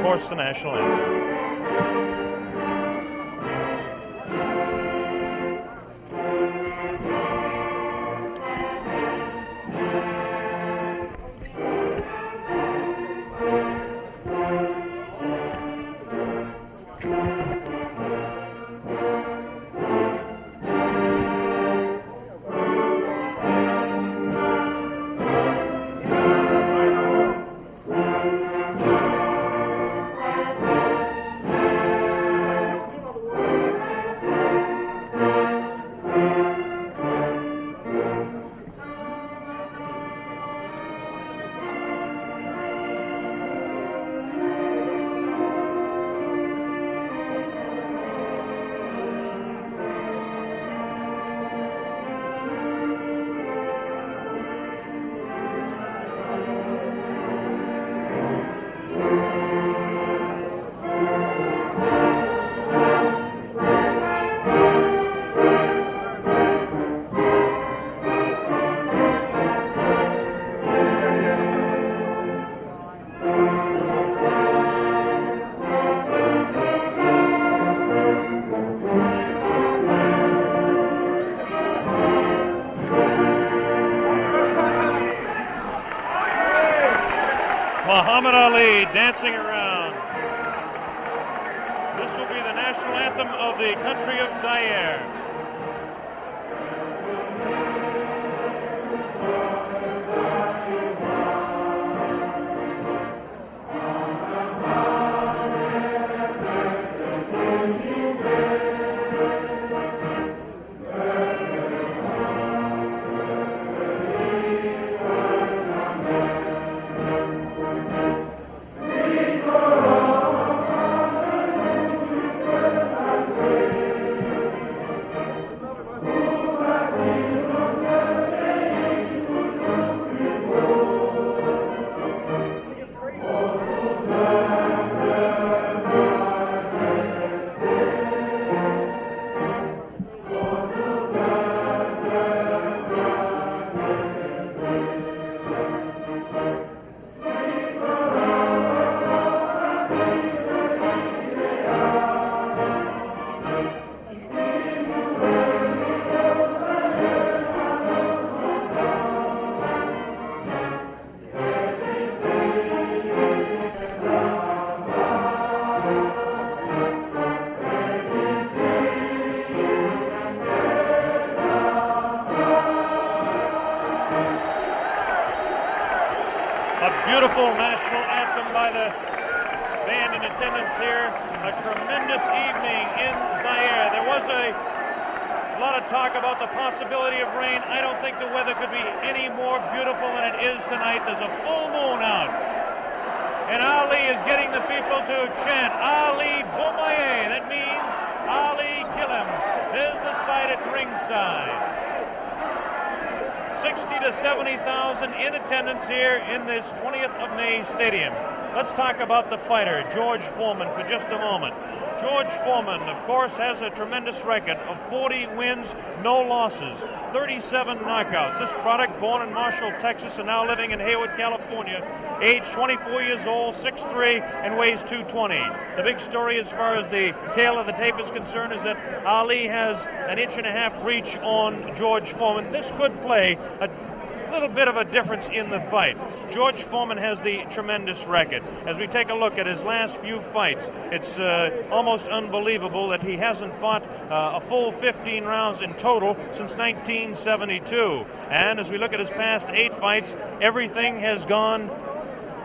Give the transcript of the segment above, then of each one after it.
course, the national anthem. Muhammad Ali dancing around. This will be the national anthem of the country of Zaire. Beautiful national anthem by the band in attendance here. A tremendous evening in Zaire. There was a lot of talk about the possibility of rain. I don't think the weather could be any more beautiful than it is tonight. There's a full moon out. And Ali is getting the people to chant, Ali Bomaye. That means Ali kill him. There's the sight at ringside. 60 to 70,000 in attendance here in this 20th of May stadium. Let's talk about the fighter, George Foreman, for just a moment. George Foreman, of course, has a tremendous record of 40 wins, no losses, 37 knockouts. This product, born in Marshall, Texas, and now living in Hayward, California, age 24 years old, 6'3", and weighs 220. The big story as far as the tail of the tape is concerned is that Ali has an 1.5 inch reach on George Foreman. This could play a little bit of a difference in the fight. George Foreman has the tremendous record. As we take a look at his last few fights, it's almost unbelievable that he hasn't fought a full 15 rounds in total since 1972. And as we look at his past 8 fights, everything has gone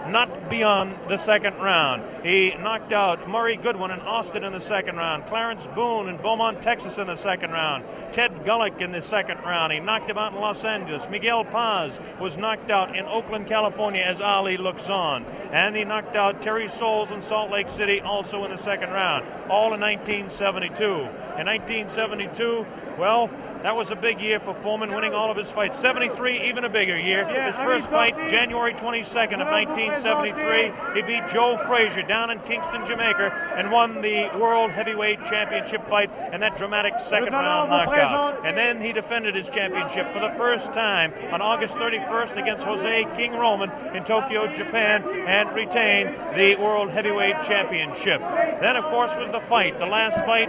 not beyond the second round. He knocked out Murray Goodwin in Austin in the second round, Clarence Boone in Beaumont, Texas in the second round, Ted Gullick in the second round. He knocked him out in Los Angeles. Miguel Paz was knocked out in Oakland, California as Ali looks on. And he knocked out Terry Souls in Salt Lake City also in the second round, all in 1972. In 1972, well, That was a big year for Foreman, winning all of his fights. 73, even a bigger year. Yeah, his first fight, January 22nd of 1973, he beat Joe Frazier down in Kingston, Jamaica, and won the World Heavyweight Championship fight and that dramatic second-round knockout. And then he defended his championship for the first time on August 31st against Jose King Roman in Tokyo, Japan, and retained the World Heavyweight Championship. Then, of course, was the fight, the last fight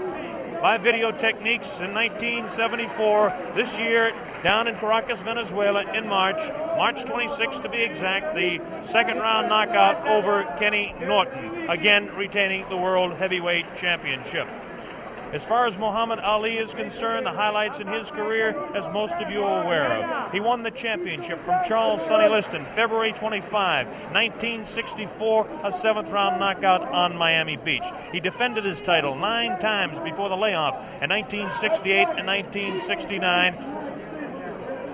by video techniques in 1974. This year, down in Caracas, Venezuela, in March 26th to be exact, the second-round knockout over Kenny Norton, again retaining the World Heavyweight Championship. As far as Muhammad Ali is concerned, the highlights in his career, as most of you are aware of. He won the championship from Charles Sonny Liston, February 25, 1964, a seventh-round knockout on Miami Beach. He defended his title 9 times before the layoff in 1968 and 1969.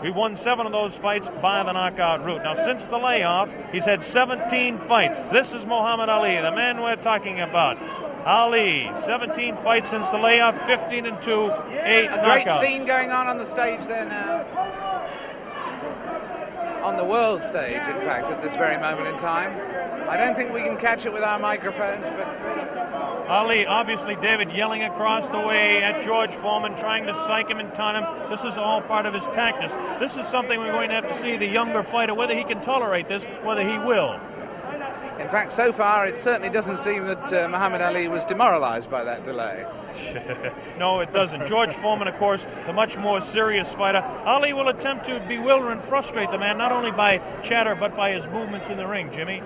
He won 7 of those fights by the knockout route. Now, since the layoff, he's had 17 fights. This is Muhammad Ali, the man we're talking about. Ali, 17 fights since the layoff, 15-2, 8 knockouts. A great scene going on the stage there now. On the world stage, in fact, at this very moment in time. I don't think we can catch it with our microphones, but... Ali, obviously, David, yelling across the way at George Foreman, trying to psych him and taunt him. This is all part of his tactics. This is something we're going to have to see the younger fighter, whether he can tolerate this, whether he will. In fact, so far, it certainly doesn't seem that Muhammad Ali was demoralized by that delay. No, it doesn't. George Foreman, of course, the much more serious fighter. Ali will attempt to bewilder and frustrate the man, not only by chatter, but by his movements in the ring, Jimmy.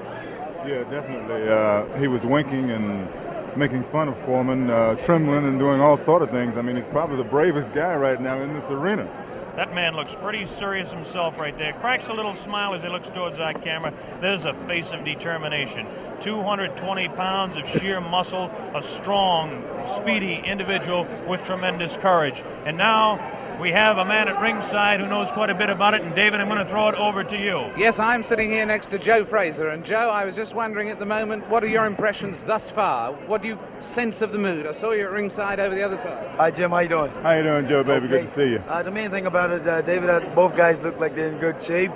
Yeah, definitely. He was winking and making fun of Foreman, trembling and doing all sort of things. I mean, he's probably the bravest guy right now in this arena. That man looks pretty serious himself right there. Cracks a little smile as he looks towards that camera. There's a face of determination. 220 pounds of sheer muscle, a strong, speedy individual with tremendous courage. And now we have a man at ringside who knows quite a bit about it. And David, I'm going to throw it over to you. Yes, I'm sitting here next to Joe Fraser. And Joe, I was just wondering at the moment, what are your impressions thus far? What do you sense of the mood? I saw you at ringside over the other side. Hi, Jim. How you doing? How you doing, Joe, baby? Okay. Good to see you. The main thing about it, David, both guys look like they're in good shape.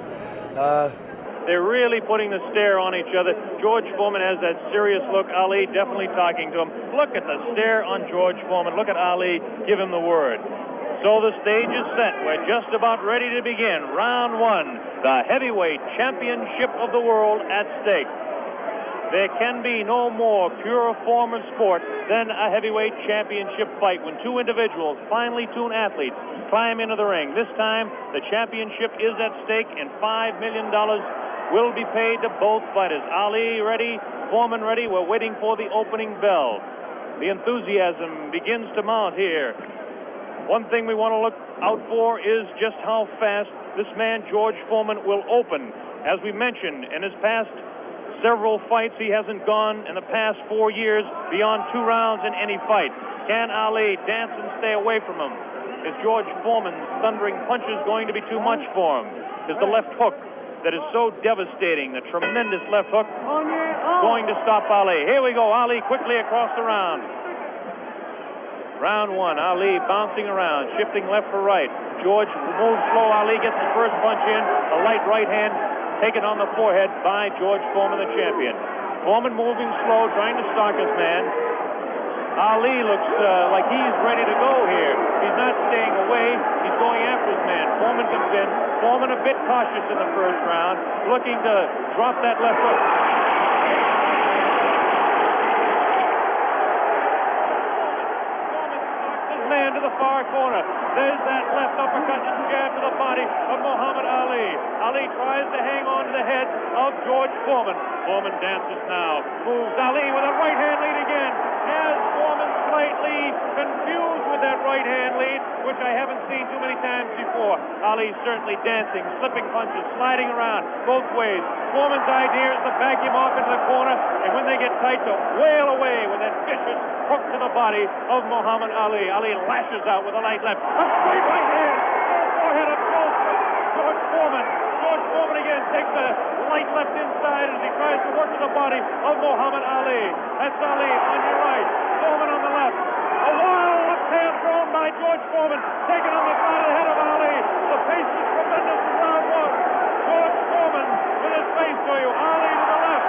They're really putting the stare on each other. George Foreman has that serious look. Ali definitely talking to him. Look at the stare on George Foreman. Look at Ali give him the word. So the stage is set. We're just about ready to begin. Round 1, the heavyweight championship of the world at stake. There can be no more pure form of sport than a heavyweight championship fight when 2 individuals, finely tuned athletes, climb into the ring. This time, the championship is at stake, and $5 million will be paid to both fighters. Ali ready, Foreman ready. We're waiting for the opening bell. The enthusiasm begins to mount here. One thing we want to look out for is just how fast this man, George Foreman, will open. As we mentioned, in his past several fights, he hasn't gone in the past 4 years beyond 2 rounds in any fight. Can Ali dance and stay away from him? Is George Foreman's thundering punches going to be too much for him? Is the left hook that is so devastating, the tremendous left hook, going to stop Ali? Here we go, Ali quickly across the round. Round 1, Ali bouncing around, shifting left for right. George moves slow, Ali gets the first punch in, a light right hand taken on the forehead by George Foreman, the champion. Foreman moving slow, trying to stalk his man. Ali looks like he's ready to go here. He's not staying away. He's going after his man. Foreman comes in. Foreman a bit cautious in the first round, looking to drop that left hook. Foreman stalks his man to the far corner. There's that left uppercut and jab to the body of Muhammad Ali. Ali tries to hang on to the head of George Foreman. Foreman dances now. Moves Ali with a right hand lead again. Has Foreman slightly confused with that right hand lead, which I haven't seen too many times before. Ali certainly dancing, slipping punches, sliding around both ways. Foreman's idea is to back him off into the corner, and when they get tight, to wail away with that vicious hook to the body of Muhammad Ali. Ali lashes out with a light left. A straight right hand. Forehead of George Foreman. George Foreman again takes a light left inside as he tries to work to the body of Muhammad Ali. That's Ali on your right. Foreman on the left. A wild left hand thrown by George Foreman, taken on the side of the head of Ali. The pace is tremendous in round one. George Foreman with his face to you. Ali to the left.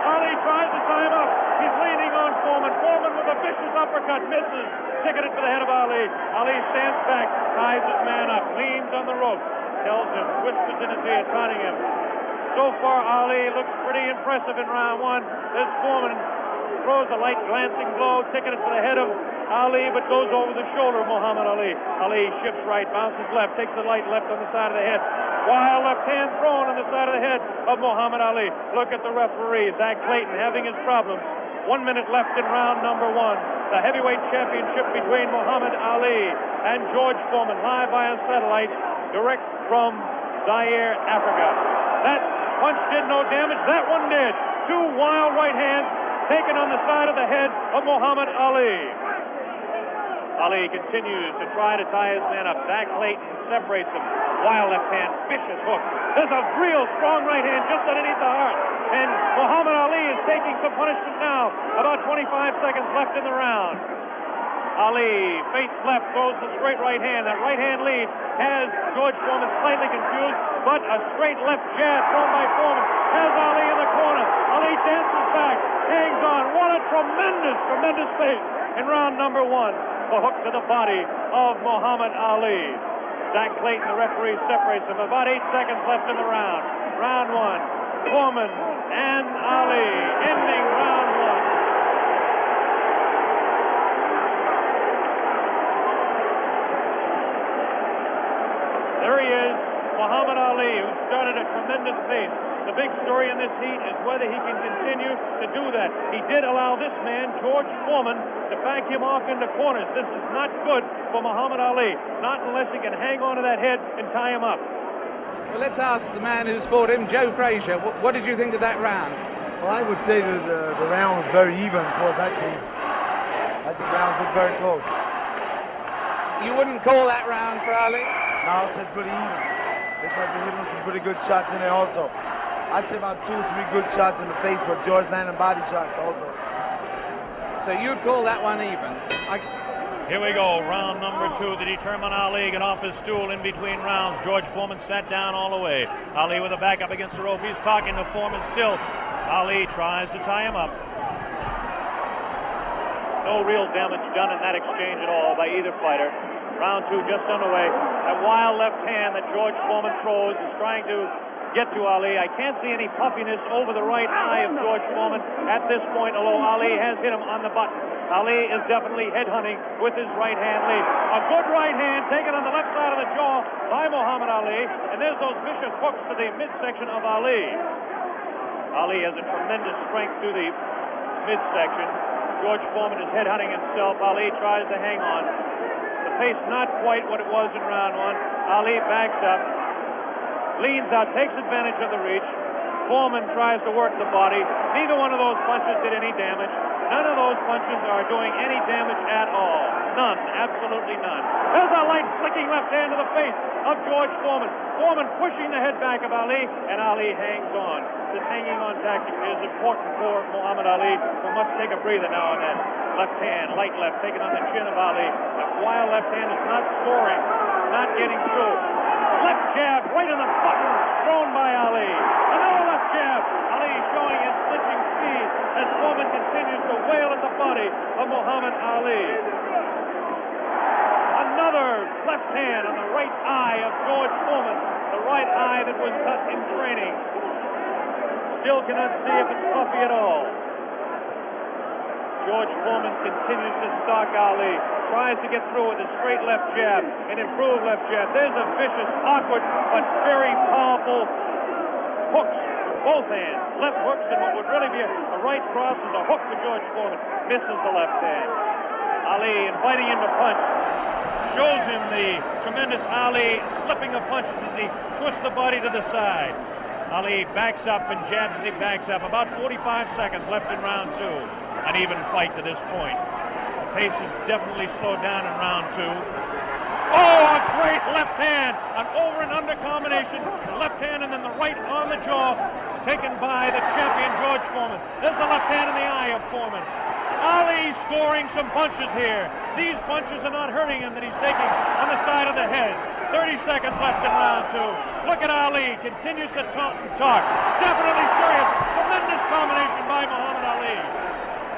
Ali tries to tie him up. He's leaning on Foreman. Foreman with a vicious uppercut misses. Ticketed for the head of Ali. Ali stands back, ties his man up, leans on the rope, tells him, whispers in his ear, taunting him. So far, Ali looks pretty impressive in round one. This Foreman throws a light glancing blow, ticketed for the head of Ali, but goes over the shoulder of Muhammad Ali. Ali shifts right, bounces left, takes the light left on the side of the head. Wild left hand thrown on the side of the head of Muhammad Ali. Look at the referee, Zach Clayton, having his problems. 1 minute left in round number one. The heavyweight championship between Muhammad Ali and George Foreman, live via satellite, direct from Zaire, Africa. That punch did no damage. That one did. Two wild right hands taken on the side of the head of Muhammad Ali. Ali continues to try to tie his man up. Zach Clayton separates him. Wild left hand, vicious hook. There's a real strong right hand just underneath the heart. And Muhammad Ali is taking some punishment now. About 25 seconds left in the round. Ali feints left, throws the straight right hand. That right hand lead has George Foreman slightly confused, but a straight left jab thrown by Foreman has Ali in the corner. Ali dances back, hangs on. What a tremendous, tremendous pace in round number one. The hook to the body of Muhammad Ali. Zach Clayton, the referee, separates them. About 8 seconds left in the round. Round one, Foreman and Ali, ending round one. There he is, Muhammad Ali, who started a tremendous pace. The big story in this heat is whether he can continue to do that. He did allow this man, George Foreman, to back him off into corners. This is not good for Muhammad Ali, not unless he can hang on to that head and tie him up. Well, let's ask the man who's fought him, Joe Frazier. What did you think of that round? Well, I would say that the round was very even, of course. I see the rounds look very close. You wouldn't call that round for Ali? No, I said pretty even, because he hit him some pretty good shots in there also. I'd say about 2 or 3 good shots in the face, but George landed body shots also. So you'd call that one even? Here we go, round number two. The determined Ali get off his stool in between rounds. George Foreman sat down all the way. Ali with a back up against the rope. He's talking to Foreman still. Ali tries to tie him up. No real damage done in that exchange at all by either fighter. Round two just underway. That wild left hand that George Foreman throws is trying to get to Ali. I can't see any puffiness over the right eye of George Foreman at this point, although Ali has hit him on the button. Ali is definitely headhunting with his right hand lead. A good right hand taken on the left side of the jaw by Muhammad Ali, and there's those vicious hooks to the midsection of Ali. Ali has a tremendous strength through the midsection. George Foreman is headhunting himself. Ali tries to hang on. The pace not quite what it was in round one. Ali backs up, leans out, takes advantage of the reach. Foreman tries to work the body. Neither one of those punches did any damage. None of those punches are doing any damage at all. None, absolutely none. There's a light flicking left hand to the face of George Foreman. Foreman pushing the head back of Ali, and Ali hangs on. This hanging on tactic is important for Muhammad Ali, who must take a breather now and then. Left hand, light left, taken on the chin of Ali. That wild left hand is not scoring, not getting through. Left jab right in the button, thrown by Ali. Another left jab. Ali showing his slipping speed as Foreman continues to wail at the body of Muhammad Ali. Another left hand on the right eye of George Foreman, the right eye that was cut in training. Still cannot see if it's puffy at all. George Foreman continues to stalk Ali. Tries to get through with a straight left jab, an improved left jab. There's a vicious, awkward, but very powerful hooks with both hands. Left hooks, and what would really be a right cross is a hook for George Foreman. Misses the left hand. Ali inviting him to punch. Shows him the tremendous Ali slipping of punches as he twists the body to the side. Ali backs up and jabs as he backs up. About 45 seconds left in round two. An even fight to this point. The pace is definitely slowed down in round two. Oh, a great left hand. An over and under combination. The left hand and then the right on the jaw. Taken by the champion George Foreman. There's the left hand in the eye of Foreman. Ali scoring some punches here. These punches are not hurting him that he's taking on the side of the head. 30 seconds left in round 2. Look at Ali, continues to talk. Definitely serious. Tremendous combination by Muhammad Ali.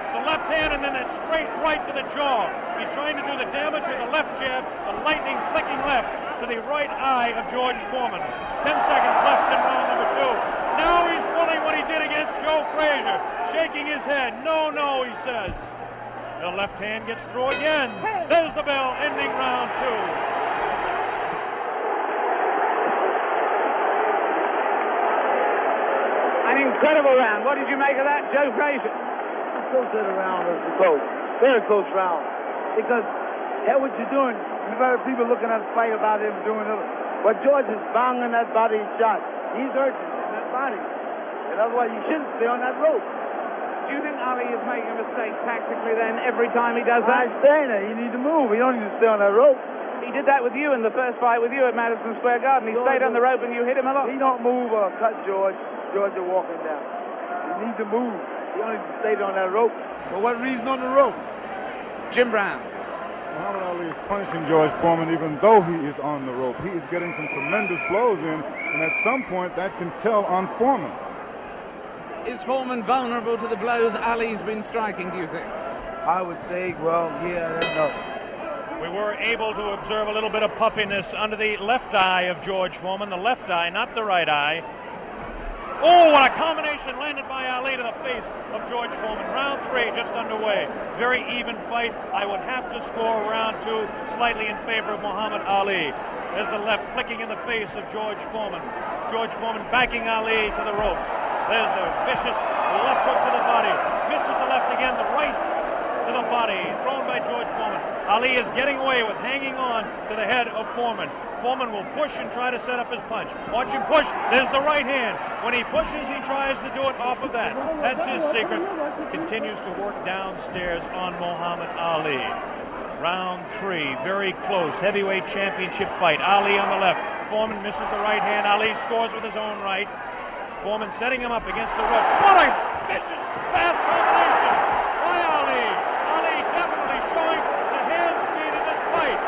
It's a left hand and then a straight right to the jaw. He's trying to do the damage with the left jab, the lightning flicking left to the right eye of George Foreman. 10 seconds left in round number 2. Now he's pulling what he did against Joe Frazier, shaking his head. No, no, he says. The left hand gets through again. There's the bell, ending round 2. An incredible round. What did you make of that, Joe Frazier? So good round was close. Very close round. Because hell what you're doing, you've got people looking at the fight about him doing it. But George is banging that body shot. He's hurting in that body. And otherwise you shouldn't stay on that rope. Do you think Ali is making a mistake tactically then every time he does that? I'm saying that. You need to move. You don't need to stay on that rope. He did that with you in the first fight with you at Madison Square Garden. He stayed on the rope and you hit him a lot. He don't move or cut George. George is walking down. You need to move. You don't need to stay on that rope. For what reason on the rope? Jim Brown. Muhammad Ali is punishing George Foreman even though he is on the rope. He is getting some tremendous blows in, and at some point that can tell on Foreman. Is Foreman vulnerable to the blows Ali's been striking, do you think? I would say, well, yeah, I don't know. We were able to observe a little bit of puffiness under the left eye of George Foreman. The left eye, not the right eye. Oh, what a combination landed by Ali to the face of George Foreman. Round 3 just underway. Very even fight. I would have to score round 2 slightly in favor of Muhammad Ali. There's the left flicking in the face of George Foreman. George Foreman backing Ali to the ropes. There's the vicious left hook to the body. Misses the left again, the right to the body. Thrown by George Foreman. Ali is getting away with hanging on to the head of Foreman. Foreman will push and try to set up his punch. Watch him push. There's the right hand. When he pushes, he tries to do it off of that. That's his secret. Continues to work downstairs on Muhammad Ali. Round 3, very close. Heavyweight championship fight. Ali on the left. Foreman misses the right hand. Ali scores with his own right. Foreman setting him up against the rope. What a vicious, fast combination by Ali. Ali definitely showing the hand speed in this fight.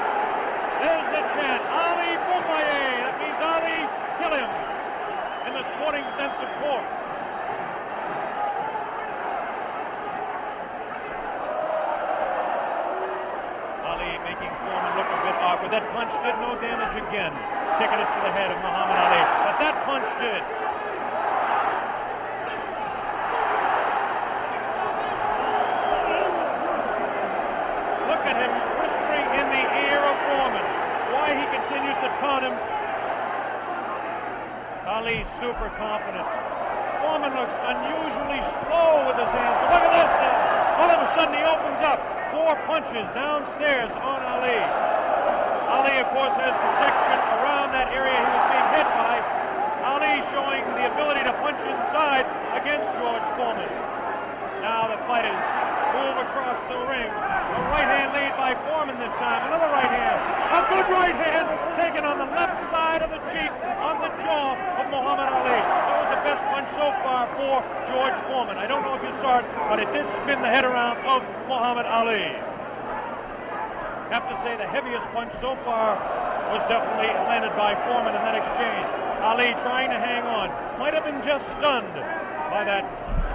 There's the chant. Ali Boumbaye. That means Ali, kill him. In the sporting sense, of course. Ali making Foreman look a bit awkward. That punch did no damage again. Ticketed to the head of Muhammad Ali. But that punch did. Look at him whispering in the ear of Foreman. Why he continues to taunt him. Ali super confident. Foreman looks unusually slow with his hands. But look at this now. All of a sudden he opens up. 4 punches downstairs on Ali. Ali, of course, has protection around that area he was being hit by. Ali showing the ability to punch inside against George Foreman. Now the fighters move across the ring. A right hand lead by Foreman this time. Another right hand. A good right hand taken on the left side of the cheek, on the jaw of Muhammad Ali. That was the best punch so far for George Foreman. I don't know if you saw it, but it did spin the head around of Muhammad Ali. Have to say the heaviest punch so far was definitely landed by Foreman in that exchange. Ali trying to hang on. Might have been just stunned by that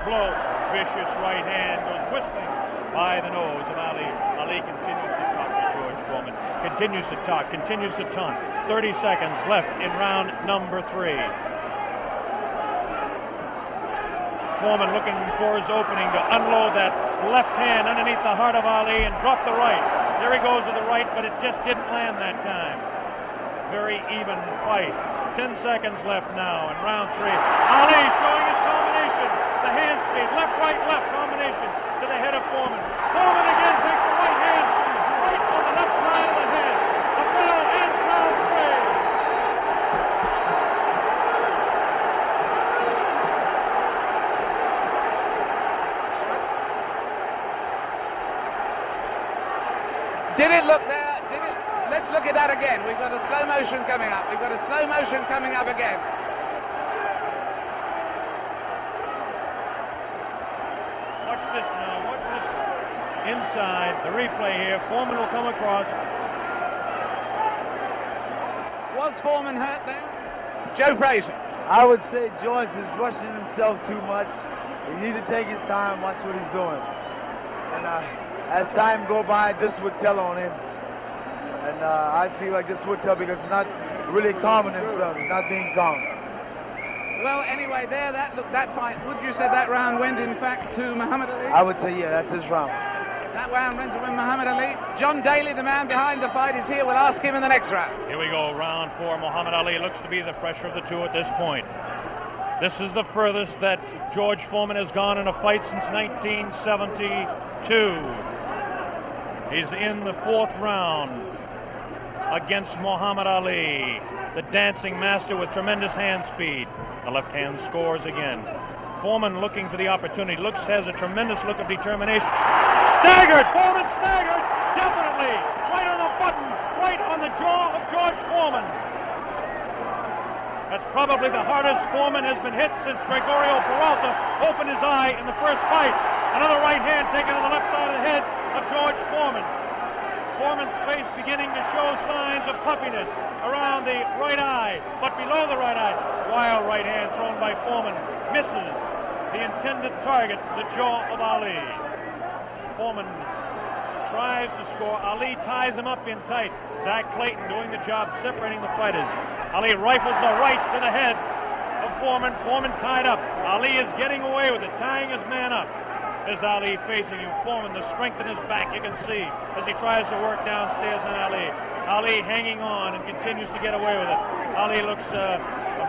blow. Vicious right hand goes whistling by the nose of Ali. Ali continues to talk to George Foreman. Continues to talk, continues to taunt. 30 seconds left in round number 3. Foreman looking for his opening to unload that left hand underneath the heart of Ali and drop the right. There he goes with the right, but it just didn't land that time. Very even fight. 10 seconds left now in round 3. Ali showing his combination. The hand speed, left, left combination to the head of Foreman. Foreman again takes the right hand, right on the left side of the head. A bell ends round 3. Did it look there? Did it? Let's look at that again. We've got a slow motion coming up. We've got a slow motion coming up again. Watch this now. Watch this inside. The replay here. Foreman will come across. Was Foreman hurt there? Joe Frazier. I would say George is rushing himself too much. He needs to take his time, watch what he's doing. And as time go by, this would tell on him. And I feel like this would tell because he's not really calming himself. He's not being calm. Well, anyway, there, that fight, would you say that round went, in fact, to Muhammad Ali? I would say, yeah, that's his round. That round went to Muhammad Ali. John Daly, the man behind the fight, is here. We'll ask him in the next round. Here we go, round 4. Muhammad Ali looks to be the fresher of the two at this point. This is the furthest that George Foreman has gone in a fight since 1972. He's in the 4th round against Muhammad Ali, the dancing master with tremendous hand speed. The left hand scores again. Foreman looking for the opportunity. Has a tremendous look of determination. Staggered! Foreman staggered! Definitely! Right on the button! Right on the jaw of George Foreman. That's probably the hardest Foreman has been hit since Gregorio Peralta opened his eye in the first fight. Another right hand taken to the left side of the head of George Foreman. Foreman's face beginning to show signs of puffiness around the right eye, but below the right eye. Wild right hand thrown by Foreman. Misses the intended target, the jaw of Ali. Foreman tries to score. Ali ties him up in tight. Zach Clayton doing the job separating the fighters. Ali rifles a right to the head of Foreman. Foreman tied up. Ali is getting away with it, tying his man up. There's Ali facing him. Foreman, the strength in his back, you can see as he tries to work downstairs on Ali. Ali hanging on and continues to get away with it. Ali looks a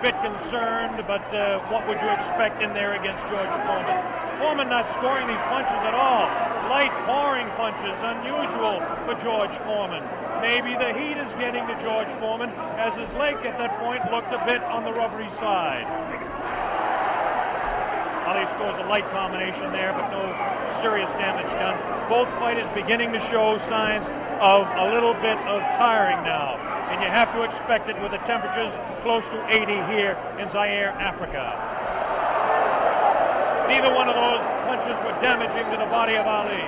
bit concerned, but what would you expect in there against George Foreman? Foreman not scoring these punches at all. Light, boring punches, unusual for George Foreman. Maybe the heat is getting to George Foreman, as his leg at that point looked a bit on the rubbery side. Ali scores a light combination there, but no serious damage done. Both fighters beginning to show signs of a little bit of tiring now, and you have to expect it with the temperatures close to 80 here in Zaire, Africa. Neither one of those punches were damaging to the body of Ali.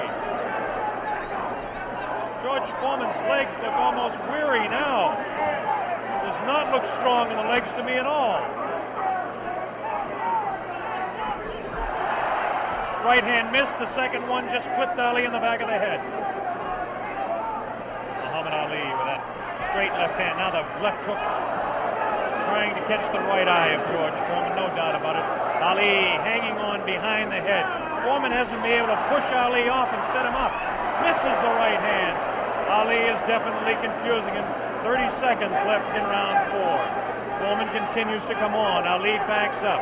George Foreman's legs look almost weary now. Does not look strong in the legs to me at all. Right hand missed, the second one just clipped Ali in the back of the head. Muhammad Ali with that straight left hand. Now the left hook trying to catch the right eye of George Foreman, no doubt about it. Ali hanging on behind the head. Foreman hasn't been able to push Ali off and set him up. Misses the right hand. Ali is definitely confusing him. 30 seconds left in round 4. Foreman continues to come on. Ali backs up.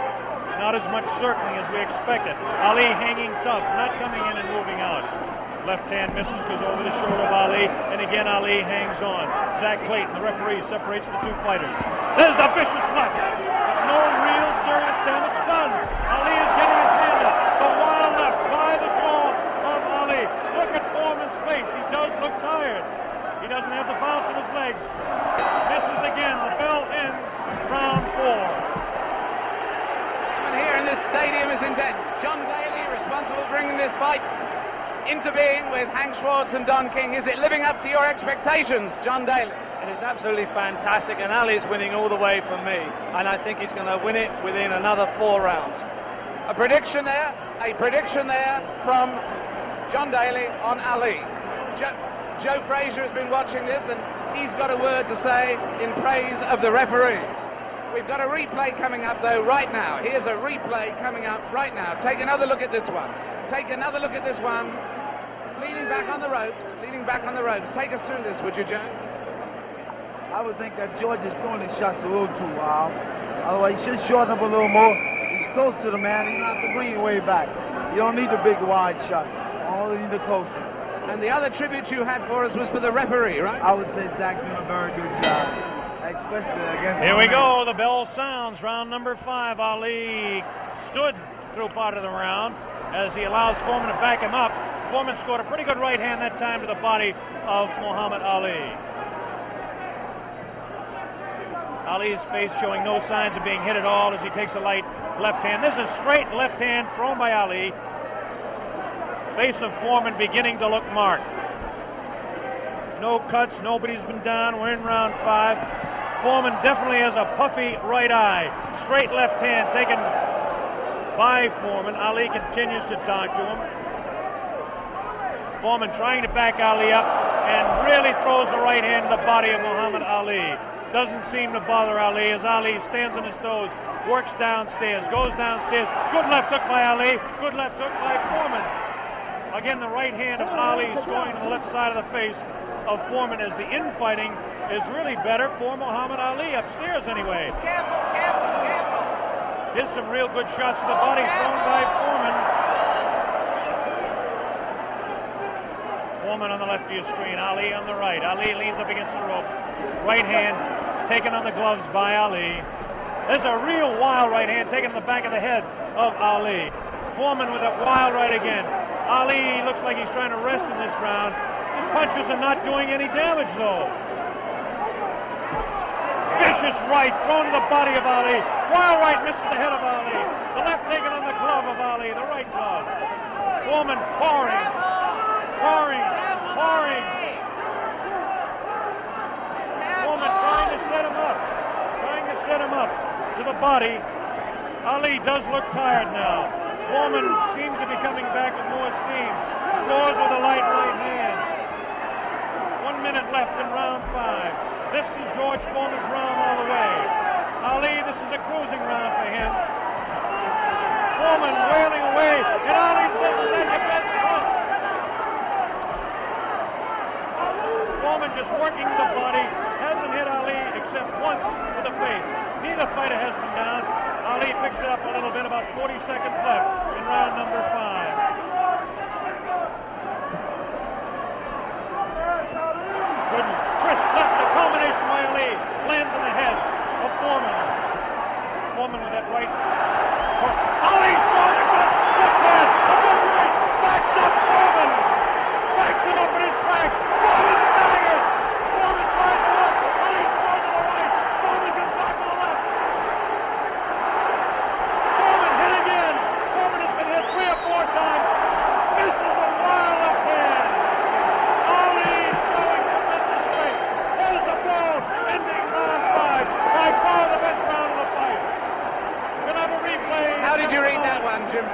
Not as much circling as we expected. Ali hanging tough, not coming in and moving out. Left hand misses, goes over the shoulder of Ali, and again Ali hangs on. Zach Clayton, the referee, separates the two fighters. There's the vicious left. No real serious damage done. Ali is getting his hand up. The wild left by the jaw of Ali. Look at Foreman's face. He does look tired. He doesn't have the bounce in his legs. Misses again. The bell ends round 4. Here in this stadium is intense. John Daly, responsible for bringing this fight into being with Hank Schwartz and Don King. Is it living up to your expectations, John Daly? It is absolutely fantastic, and Ali's winning all the way for me, and I think he's going to win it within another 4 rounds. A prediction there from John Daly on Ali. Joe Frazier has been watching this, and he's got a word to say in praise of the referee. We've got a replay coming up, though, right now. Here's a replay coming up right now. Take another look at this one. Take another look at this one. Leaning back on the ropes. Leaning back on the ropes. Take us through this, would you, Joe? I would think that George is throwing his shots a little too wild. Otherwise, he should shorten up a little more. He's close to the man. He's not to bring it way back. You don't need the big wide shot. You only need the closest. And the other tribute you had for us was for the referee, right? I would say Zach doing a very good job. Especially against Here we go. The bell sounds. Round number 5. Ali stood through part of the round as he allows Foreman to back him up. Foreman scored a pretty good right hand that time to the body of Muhammad Ali. Ali's face showing no signs of being hit at all as he takes a light left hand. This is a straight left hand thrown by Ali. face of Foreman beginning to look marked. No cuts, nobody's been down. We're in round 5. Foreman definitely has a puffy right eye. Straight left hand taken by Foreman. Ali continues to talk to him. Foreman trying to back Ali up and really throws the right hand to the body of Muhammad Ali. Doesn't seem to bother Ali as Ali stands on his toes, works downstairs, goes downstairs. Good left hook by Ali, good left hook by Foreman. Again, the right hand of Ali is going to the left side of the face of Foreman as the infighting is really better for Muhammad Ali, upstairs anyway. Careful, careful, careful. Here's some real good shots to the body thrown by Foreman. Foreman on the left of your screen, Ali on the right. Ali leans up against the rope. Right hand taken on the gloves by Ali. There's a real wild right hand taken in the back of the head of Ali. Foreman with a wild right again. Ali looks like he's trying to rest in this round. His punches are not doing any damage though. Vicious right thrown to the body of Ali. Wild right misses the head of Ali. The left taken on the glove of Ali, the right glove. Foreman pouring. Foreman trying to set him up to the body. Ali does look tired now. Foreman seems to be coming back with more steam. Scores with a light right hand. 1 minute left in round 5. This is George Foreman's round all the way. Ali, this is a cruising round for him. Foreman wailing away, and Ali says, "Is that your best punch?" Foreman just working the body, hasn't hit Ali except once with the face. Neither fighter has been down. Ali picks it up a little bit, about 40 seconds left in round number 5. Good crisp left, the combination by Ali lands on the head of Foreman. Foreman with that right. Ali's throwing a good left hand, a good right, backs up Foreman. Backs him up in his crack. Foreman staggers. Foreman tries to look. Ali's throwing to the right. Foreman can block to the left. Foreman hit again. Foreman has been hit 3 or 4 times. Misses a wild left hand. Ali showing tremendous strength. There's the blow, ending round 5. By far the best round of the fight. We'll have a replay. How did you read that one, Jim?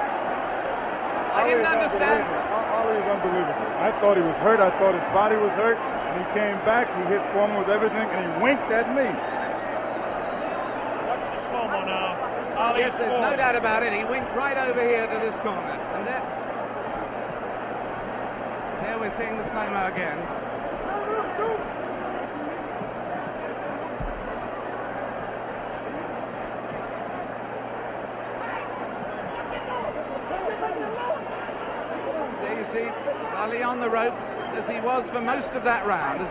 I didn't understand. Ali is unbelievable. I thought he was hurt. I thought his body was hurt. And he came back. He hit Foreman with everything, and he winked at me. Watch the slow-mo now. Ali Yes, there's no doubt about it. He went right over here to this corner. And there we're seeing the slow-mo again. There you see Ali on the ropes as he was for most of that round,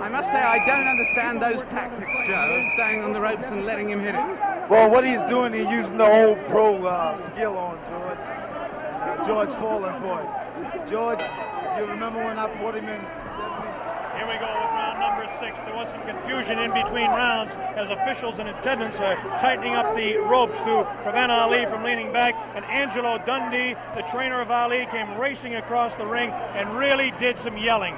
I must say I don't understand those tactics, Joe, of staying on the ropes and letting him hit it. Well, what he's doing, he's using the old pro skill on George. And George falling for it. George, you remember when I fought him in 70? Here we go with round number 6. There was some confusion in between rounds as officials in attendance are tightening up the ropes to prevent Ali from leaning back. And Angelo Dundee, the trainer of Ali, came racing across the ring and really did some yelling.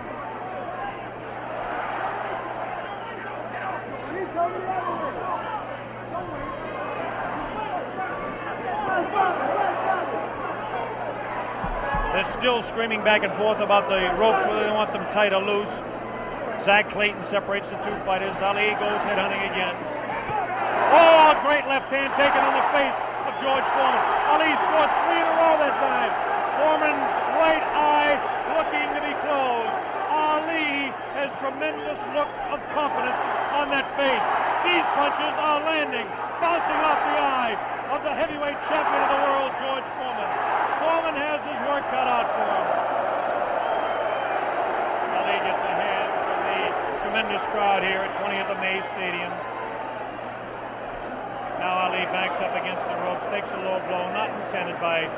They're still screaming back and forth about the ropes, whether they want them tight or loose. Zach Clayton separates the 2 fighters. Ali goes headhunting again. Oh, great left hand taken on the face of George Foreman. Ali scored 3 in a row that time. Foreman's right eye looking to be closed. Ali has tremendous look of confidence on that face. These punches are landing, bouncing off the eye of the heavyweight champion of the world, George Foreman. Foreman has his work cut out for him. Ali gets a hand from the tremendous crowd here at 20th of May Stadium. Now Ali backs up against the ropes, takes a low blow, not intended by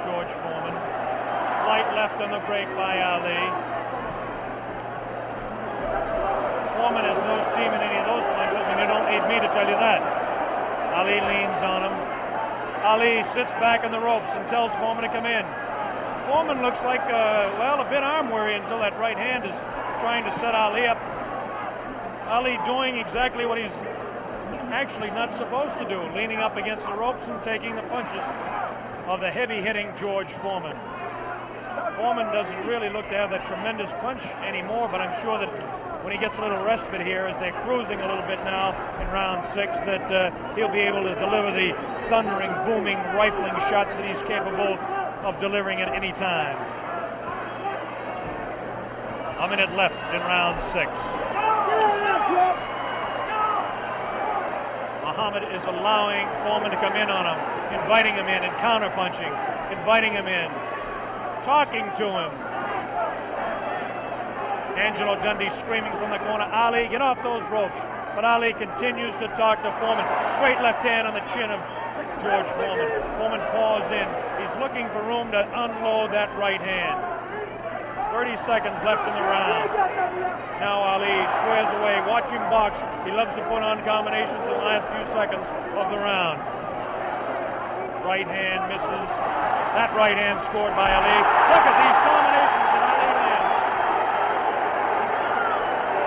George Foreman. Light left on the break by Ali. Foreman has no steam in any of those punches, and you don't need me to tell you that. Ali leans on him. Ali sits back in the ropes and tells Foreman to come in. Foreman looks like, well, a bit arm weary until that right hand is trying to set Ali up. Ali doing exactly what he's actually not supposed to do, leaning up against the ropes and taking the punches of the heavy-hitting George Foreman. Foreman doesn't really look to have that tremendous punch anymore, but I'm sure that when he gets a little respite here, as they're cruising a little bit now in round 6, that he'll be able to deliver the thundering, booming, rifling shots that he's capable of delivering at any time. A minute left in round 6. Muhammad is allowing Foreman to come in on him, inviting him in and counter-punching, inviting him in, talking to him. Angelo Dundee screaming from the corner, Ali, get off those ropes. But Ali continues to talk to Foreman. Straight left hand on the chin of George Foreman. Foreman paws in. He's looking for room to unload that right hand. 30 seconds left in the round. Now Ali squares away. Watch him box. He loves to put on combinations in the last few seconds of the round. Right hand misses. That right hand scored by Ali. Look at these combinations that Ali lands.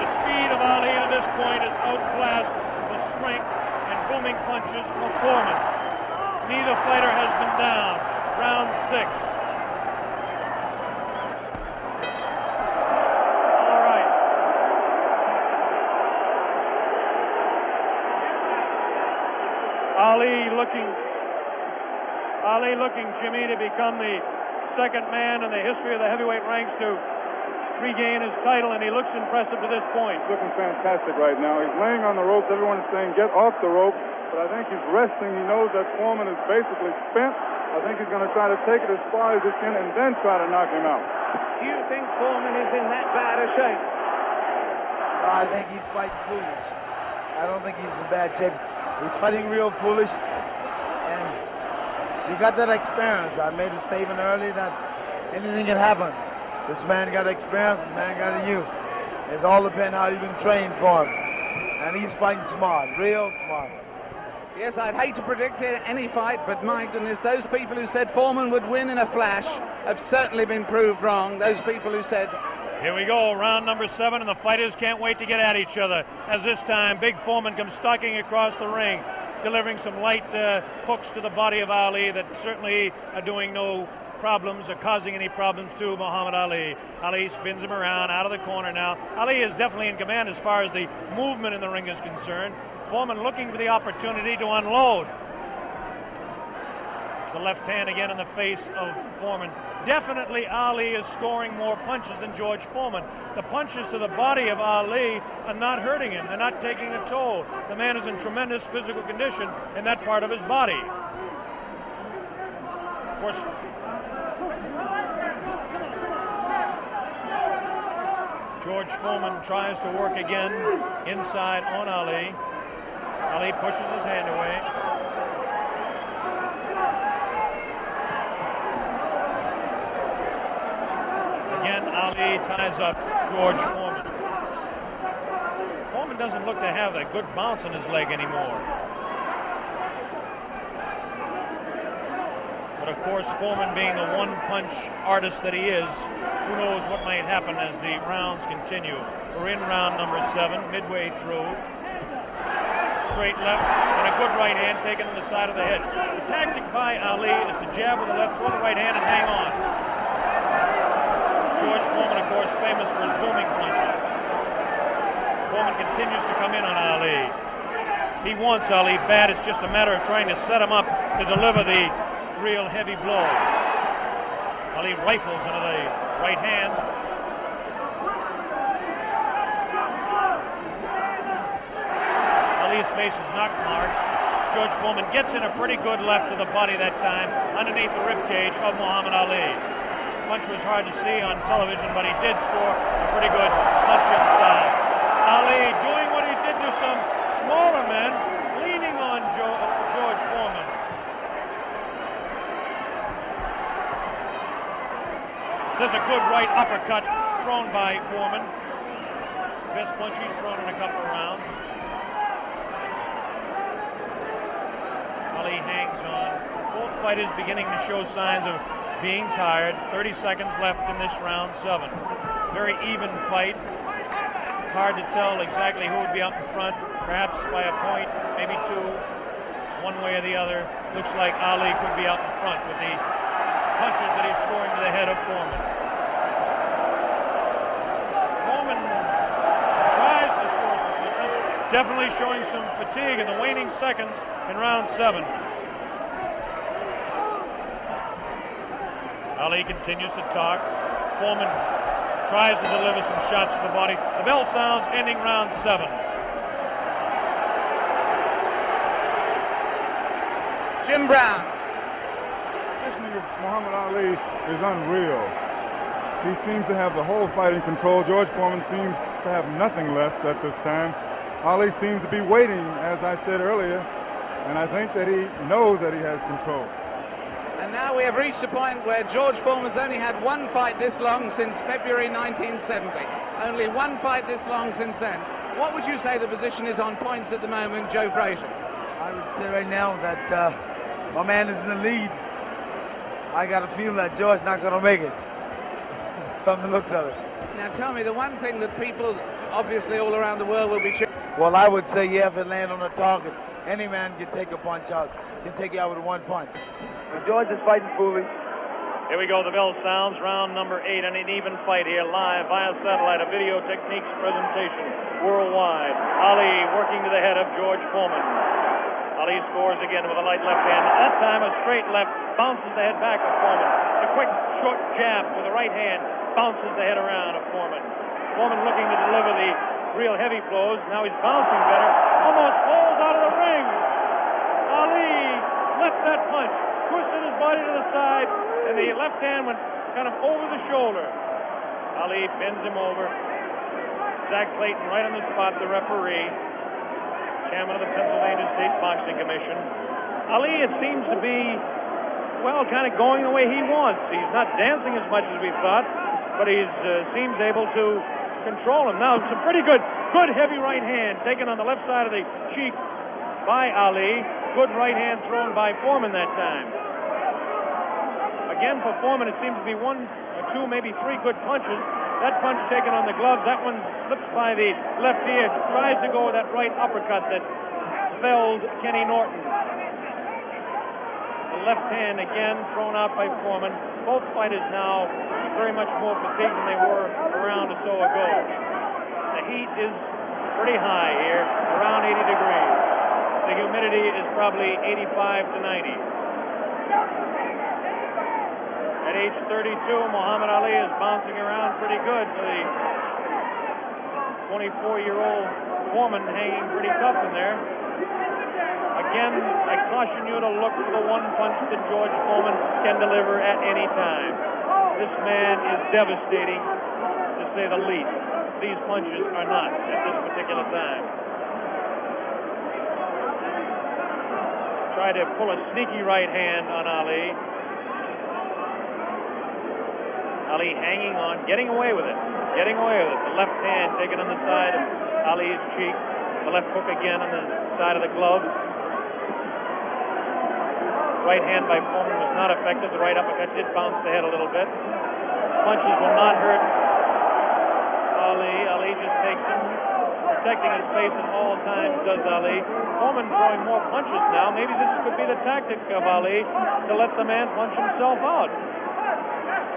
The speed of Ali at this point is outclassed the strength and booming punches of Foreman. Neither fighter has been down. Round 6. Ali looking, Jimmy, to become the second man in the history of the heavyweight ranks to regain his title, and he looks impressive to this point. He's looking fantastic right now. He's laying on the ropes. Everyone's saying, get off the rope. But I think he's resting. He knows that Foreman is basically spent. I think he's going to try to take it as far as he can and then try to knock him out. Do you think Foreman is in that bad a shape? I think he's fighting foolish. I don't think he's in bad shape. He's fighting real foolish. And you got that experience. I made a statement earlier that anything can happen. This man got experience, this man got a youth. It's all depends how you've been trained for him. And he's fighting smart, real smart. Yes, I'd hate to predict any fight, but my goodness, those people who said Foreman would win in a flash have certainly been proved wrong. Those people who said... Here we go, round number 7, and the fighters can't wait to get at each other. As this time, Big Foreman comes stalking across the ring, delivering some light hooks to the body of Ali that certainly are doing no problems or causing any problems to Muhammad Ali. Ali spins him around out of the corner now. Ali is definitely in command as far as the movement in the ring is concerned. Foreman looking for the opportunity to unload. It's the left hand again in the face of Foreman. Definitely Ali is scoring more punches than George Foreman. The punches to the body of Ali are not hurting him. They're not taking a toll. The man is in tremendous physical condition in that part of his body. Of course, George Foreman tries to work again inside on Ali. Ali pushes his hand away. Again, Ali ties up George Foreman. Foreman doesn't look to have a good bounce in his leg anymore. But of course, Foreman being the one-punch artist that he is, who knows what might happen as the rounds continue. We're in round number 7, midway through. Straight left and a good right hand taken on the side of the head. The tactic by Ali is to jab with the left, throw the right hand, and hang on. George Foreman, of course, famous for his booming punches. Foreman continues to come in on Ali. He wants Ali bad. It's just a matter of trying to set him up to deliver the real heavy blow. Ali rifles into the right hand. Ali's face is not marked. George Foreman gets in a pretty good left to the body that time, underneath the ribcage of Muhammad Ali. Punch was hard to see on television, but he did score a pretty good punch inside. Ali doing what he did to some smaller men, leaning on George Foreman. There's a good right uppercut thrown by Foreman. Best punch he's thrown in a couple of rounds. Ali hangs on. Both fighters beginning to show signs of being tired. 30 seconds left in this round 7. Very even fight. Hard to tell exactly who would be out in front, perhaps by a point, maybe 2, one way or the other. Looks like Ali could be out in front with the punches that he's scoring to the head of Foreman. Foreman tries to score some punches, definitely showing some fatigue in the waning seconds in round 7. Ali continues to talk. Foreman tries to deliver some shots to the body. The bell sounds, ending round 7. Jim Brown. This nigga, Muhammad Ali, is unreal. He seems to have the whole fight in control. George Foreman seems to have nothing left at this time. Ali seems to be waiting, as I said earlier, and I think that he knows that he has control. And now we have reached a point where George Foreman's only had one fight this long since February 1970. Only one fight this long since then. What would you say the position is on points at the moment, Joe Frazier? I would say right now that my man is in the lead. I got a feeling that George's not going to make it from the looks of it. Now tell me, the one thing that people obviously all around the world will be cheering. Well, I would say, yeah, if it land on the target, any man can take a punch out, can take you out with one punch. George is fighting foolish. Here we go, the bell sounds, round number 8, and an even fight here, live via satellite, a video techniques presentation worldwide. Ali working to the head of George Foreman. Ali scores again with a light left hand. That time a straight left bounces the head back of Foreman. A quick short jab with the right hand bounces the head around of Foreman. Foreman looking to deliver the real heavy blows. Now he's bouncing better. Almost falls out of the ring. Ali left that punch, twisted his body to the side, and the left hand went kind of over the shoulder. Ali bends him over. Zach Clayton right on the spot, the referee, chairman of the Pennsylvania State Boxing Commission. Ali, it seems to be, well, kind of going the way he wants. He's not dancing as much as we thought, but he seems able to control him. Now, some pretty good heavy right hand taken on the left side of the cheek by Ali. Good right hand thrown by Foreman that time. Again, for Foreman, it seems to be 1 or 2, maybe 3 good punches. That punch taken on the glove, that one slips by the left ear, tries to go with that right uppercut that felled Kenny Norton. The left hand again thrown out by Foreman. Both fighters now very much more fatigued than they were a round or so ago. The heat is pretty high here, around 80 degrees. The humidity is probably 85 to 90. At age 32, Muhammad Ali is bouncing around pretty good for the 24-year-old Foreman, hanging pretty tough in there. Again, I caution you to look for the one punch that George Foreman can deliver at any time. This man is devastating, to say the least. These punches are not at this particular time. Try to pull a sneaky right hand on Ali. Ali hanging on, getting away with it. The left hand taken on the side of Ali's cheek. The left hook again on the side of the glove. Right hand by Foreman was not effective. The right uppercut did bounce the head a little bit. Punches will not hurt Ali. Ali just takes him, protecting his face at all times, does Ali. Foreman throwing more punches now. Maybe this could be the tactic of Ali to let the man punch himself out.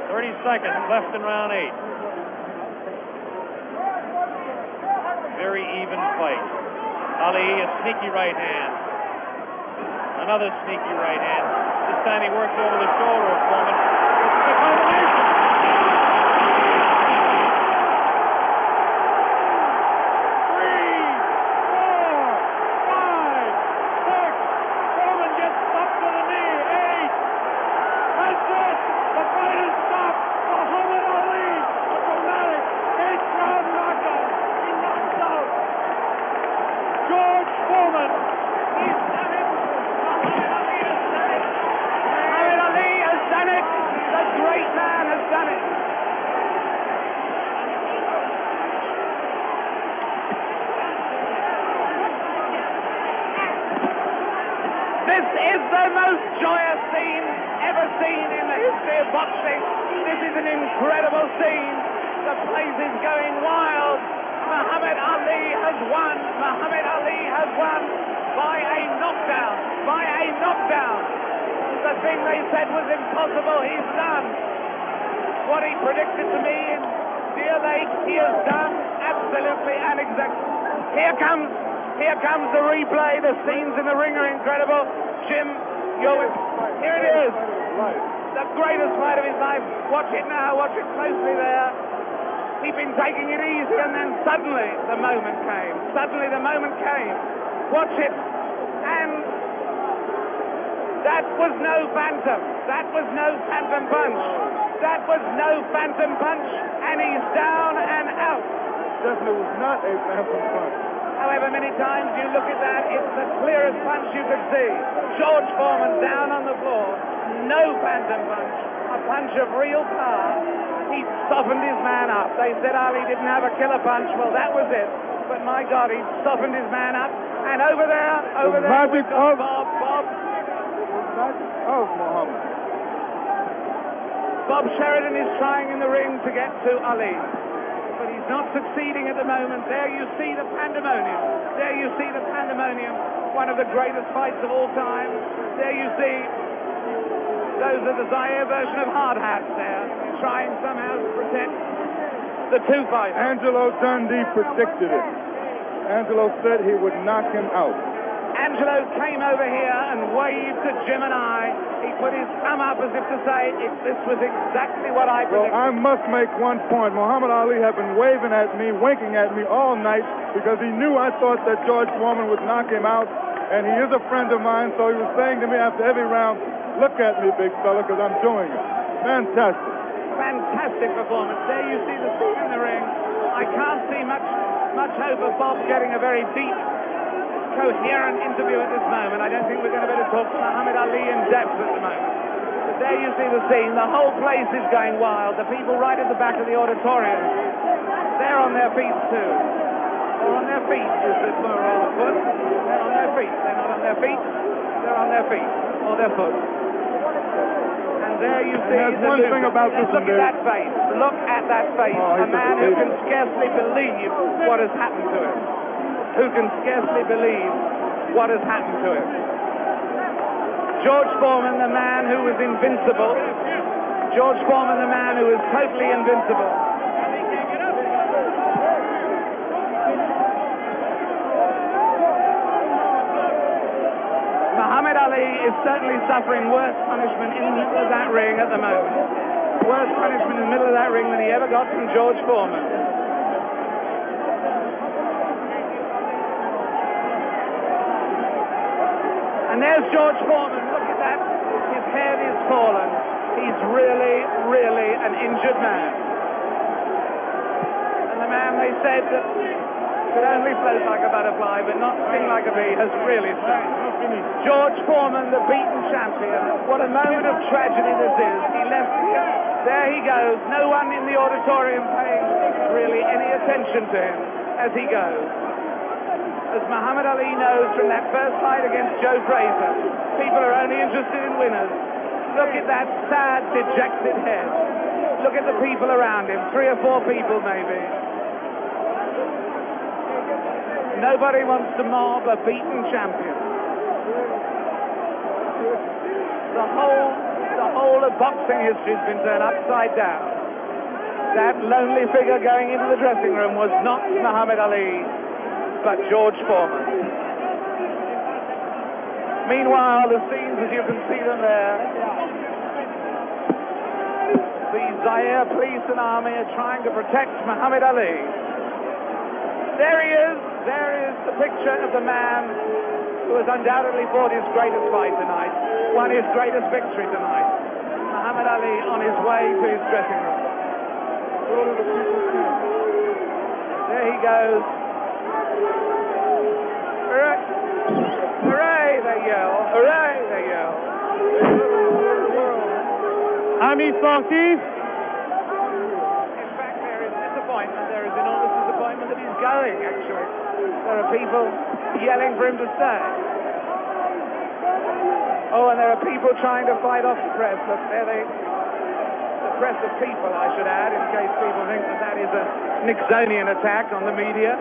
30 seconds left in round 8. Very even fight. Ali, a sneaky right hand. Another sneaky right hand. This time he works over the shoulder of Foreman. This is a combination. 3, 4, 5, 6. Foreman gets up to the knee. 8. That's it. The fight is stopped. Muhammad Ali, a dramatic 8th-round knockout. He knocks out George Foreman. He's done it. Muhammad Ali has done it. The great man has done it. This is the most joyous scene ever seen in the history of boxing. This is an incredible scene. The place is going wild. Muhammad Ali has won. Muhammad Ali has won by a knockdown. By a knockdown. The thing they said was impossible, he's done. What he predicted to me in Deer Lake, he has done absolutely and exactly. Here comes the replay. The scenes in the ring are incredible. Jim, here it is. The greatest fight of his life. Watch it now. Watch it closely there. He'd been taking it easy, and then suddenly the moment came. Suddenly the moment came. Watch it. And that was no phantom. That was no phantom punch. That was no phantom punch. And he's down and out. Definitely was not a phantom punch. However many times you look at that, it's the clearest punch you could see. George Foreman down on the floor. No phantom punch. A punch of real power. He softened his man up. They said Ali didn't have a killer punch. Well, that was it. But my God, he softened his man up. And over there, magic of Bob Muhammad. Bob Sheridan is trying in the ring to get to Ali. But he's not succeeding at the moment. There you see the pandemonium. There you see the pandemonium. One of the greatest fights of all time. There you see those are the Zaire version of hard hats there, trying somehow to protect the two fighters. Angelo Dundee predicted it. Angelo said he would knock him out. Angelo came over here and waved to Jim and I. He put his thumb up as if to say, this was exactly what I predicted. Well, I must make one point. Muhammad Ali had been waving at me, winking at me all night because he knew I thought that George Foreman would knock him out. And he is a friend of mine, so he was saying to me after every round, look at me, big fella, because I'm doing it. Fantastic. Fantastic performance. There you see the scene in the ring. I can't see much hope of Bob getting a very deep, coherent interview at this moment. I don't think we're going to be able to talk to Muhammad Ali in depth at the moment. But there you see the scene. The whole place is going wild. The people right at the back of the auditorium, they're on their feet too. They're on their feet, is the plural of foot. They're on their feet. They're not on their feet. They're on their feet or their foot. And there you see the one thing about this. Look at that face. Look at that face. A man who can scarcely believe what has happened to him. Who can scarcely believe what has happened to him. George Foreman, the man who was invincible. George Foreman, the man who was totally invincible. Muhammad Ali is certainly suffering worse punishment in the middle of that ring at the moment. Worse punishment in the middle of that ring than he ever got from George Foreman. And there's George Foreman. Look at that. His head is fallen. He's really, really an injured man. And the man they said that could only float like a butterfly but not sting like a bee has really stung. George Foreman, the beaten champion. What a moment of tragedy this is. He left here. There he goes. No one in the auditorium paying really any attention to him as he goes. As Muhammad Ali knows from that first fight against Joe Frazier, people are only interested in winners. Look at that sad, dejected head. Look at the people around him. 3 or 4 people maybe. Nobody wants to mob a beaten champion. The whole of boxing history has been turned upside down. That lonely figure going into the dressing room was not Muhammad Ali, but George Foreman. Meanwhile, the scenes as you can see them there, the Zaire police and army are trying to protect Muhammad Ali. There he is. There is the picture of the man who has undoubtedly fought his greatest fight tonight, won his greatest victory tonight. Muhammad Ali on his way to his dressing room. There he goes. Hooray! Hooray, they yell. Hooray, they yell. Ami sportif. In fact, there is disappointment. There is enormous disappointment that he's going, actually. There are people yelling for him to stay. Oh, and there are people trying to fight off the press. Look, there the press of people, I should add, in case people think that that is a Nixonian attack on the media.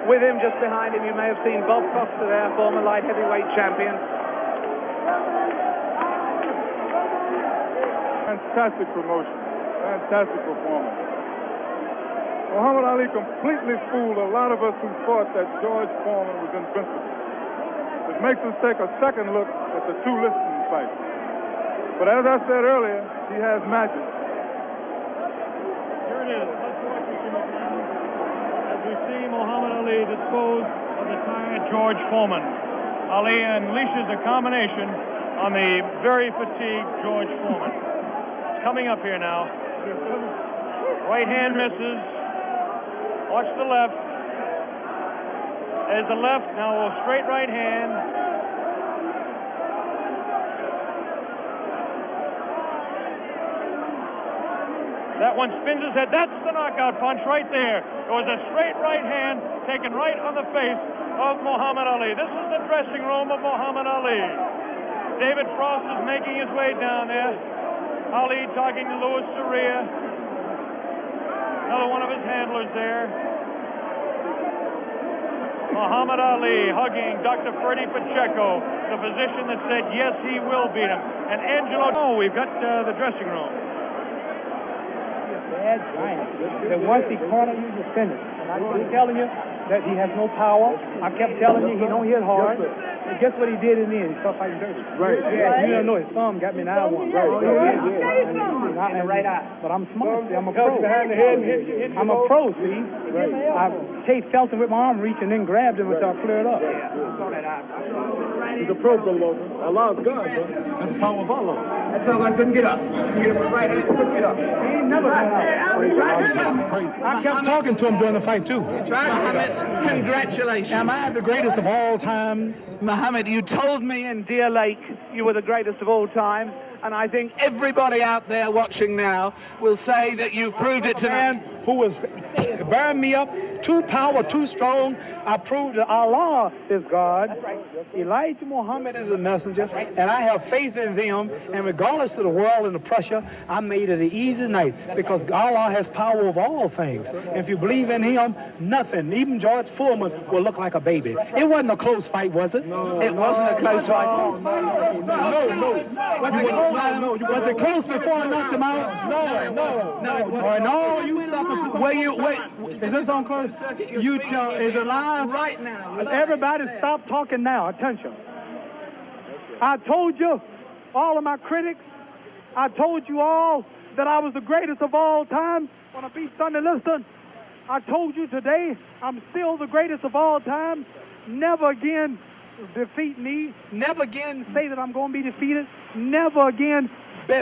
With him, just behind him, you may have seen Bob Costa there, former light heavyweight champion. Fantastic promotion. Fantastic performance. Muhammad Ali completely fooled a lot of us who thought that George Foreman was invincible. It makes us take a second look at the two listing fights. But as I said earlier, he has magic. Here it is. Let's watch it, as we see Muhammad Ali dispose of the tired George Foreman. Ali unleashes a combination on the very fatigued George Foreman. It's coming up here now. Right hand misses. Watch the left. There's the left. Now a straight right hand. That one spins his head. That's the knockout punch right there. It was a straight right hand taken right on the face of Muhammad Ali. This is the dressing room of Muhammad Ali. David Frost is making his way down there. Ali talking to Louis Soria. Another one of his handlers there. Muhammad Ali hugging Dr. Freddie Pacheco, the physician that said, yes, he will beat him. And Angelo, oh, we've got the dressing room. Bad giant. That once he cornered you, you're finished. And I kept telling you that he has no power. I kept telling you he don't hit hard. And guess what he did in the end? He started fighting dirty. Right. Yeah, you don't know, his thumb got me in eye one. Right. In the right eye. But I'm smart. See, I'm a pro. Behind the head and hit you. I'm a pro, see. Right. I chased Felton with my arm reach and then grabbed him until I cleared up. He's a pro promoter. Allah's God, bro. That's the power of Allah. That's all I couldn't get up. Get him with the right hand, couldn't get up. He ain't never been up. I kept talking to him during the fight, too. Mohammed, congratulations. Am I the greatest of all times? Mohammed, you told me in Deer Lake you were the greatest of all time, and I think everybody out there watching now will say that you've proved it to man who was bearing me up, too power, too strong. I proved that Allah is God. Elijah Muhammad is a messenger, and I have faith in them, and regardless of the world and the pressure, I made it an easy night because Allah has power over all things. If you believe in him, nothing, even George Foreman, will look like a baby. It wasn't a close fight, was it? No, it wasn't a close fight. No. Was it close before I knocked him out? No. You sucker. Wait. Is this on close? You tell. Is it live? Right now. Everybody stop talking now. Attention. I told you, all of my critics, I told you all that I was the greatest of all time when I beat Sonny Liston. I told you today I'm still the greatest of all time. Never again defeat me. Never again say that I'm going to be defeated. Never again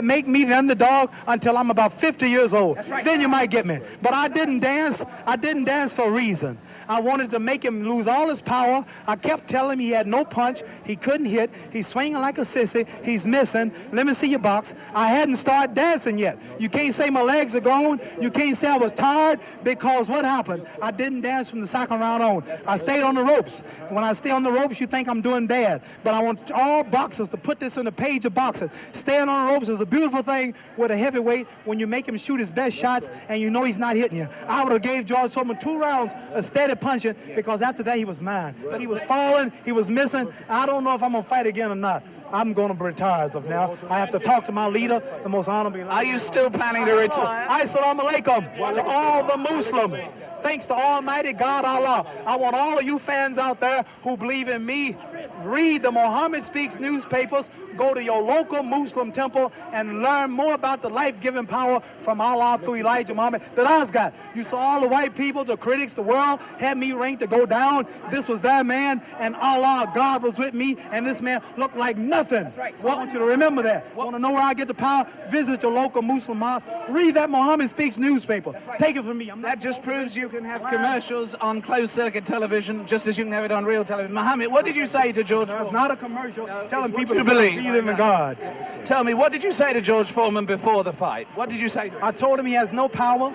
make me the underdog until I'm about 50 years old. Right. Then you might get me. But I didn't dance. I didn't dance for a reason. I wanted to make him lose all his power. I kept telling him he had no punch. He couldn't hit. He's swinging like a sissy. He's missing. Let me see your box. I hadn't started dancing yet. You can't say my legs are gone. You can't say I was tired because what happened? I didn't dance from the second round on. I stayed on the ropes. When I stay on the ropes, you think I'm doing bad. But I want all boxers to put this in the page of boxing. Staying on the ropes is a beautiful thing with a heavyweight when you make him shoot his best shots and you know he's not hitting you. I would have gave George Foreman 2 rounds of steady punching because after that he was mine. But he was falling, he was missing. I don't know if I'm going to fight again or not. I'm going to retire as of now. I have to talk to my leader, the most honorable. Are you still planning to retire? Assalamu alaikum to all the Muslims. Thanks to Almighty God Allah. I want all of you fans out there who believe in me, read the Muhammad Speaks newspapers, go to your local Muslim temple and learn more about the life-giving power from Allah through Elijah Muhammad that I's got. You saw all the white people, the critics, the world had me ranked to go down. This was that man, and Allah, God was with me, and this man looked like nothing. I want you to remember that. Want to know where I get the power? Visit your local Muslim mosque. Read that Muhammad Speaks newspaper. Take it from me. That just proves you can have commercials on closed-circuit television just as you can have it on real television. Mohammed, what did you say to George Foreman? It's not a commercial telling people to believe in God. Tell me, what did you say to George Foreman before the fight? What did you say to him? I told him he has no power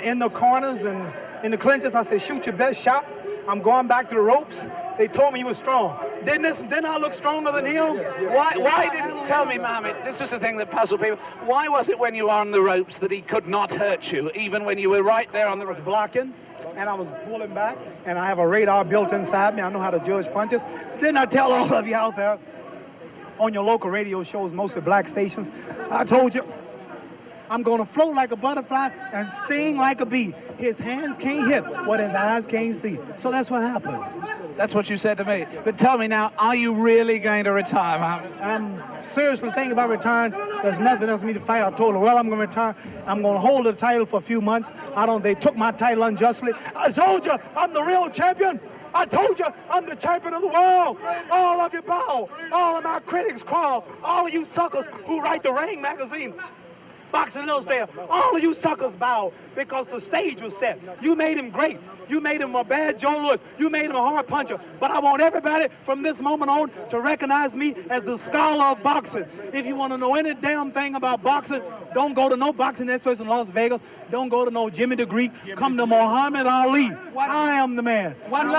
in the corners and in the clinches. I said, shoot your best shot. I'm going back to the ropes. They told me he was strong. Didn't I look stronger than him? Why didn't, tell me, Mohammed, this was the thing that puzzled people. Why was it when you were on the ropes that he could not hurt you, even when you were right there on the I was blocking, and I was pulling back, and I have a radar built inside me. I know how to judge punches. Didn't I tell all of you out there on your local radio shows, mostly black stations? I told you, I'm going to float like a butterfly and sting like a bee. His hands can't hit what his eyes can't see. So that's what happened. That's what you said to me. But tell me now, are you really going to retire, Mohammed? I'm seriously thinking about retiring. There's nothing else for me to fight. I told her, well, I'm going to retire. I'm going to hold the title for a few months. They took my title unjustly. I told you, I'm the real champion. I told you, I'm the champion of the world. All of you bow. All of my critics crawl. All of you suckers who write the Ring magazine, Boxing Illustrated, all of you suckers bow because the stage was set. You made him great. You made him a bad Joe Louis. You made him a hard puncher. But I want everybody from this moment on to recognize me as the scholar of boxing. If you want to know any damn thing about boxing, don't go to no boxing experts in Las Vegas. Don't go to no Jimmy the Greek. Come to Muhammad Ali. I am the man.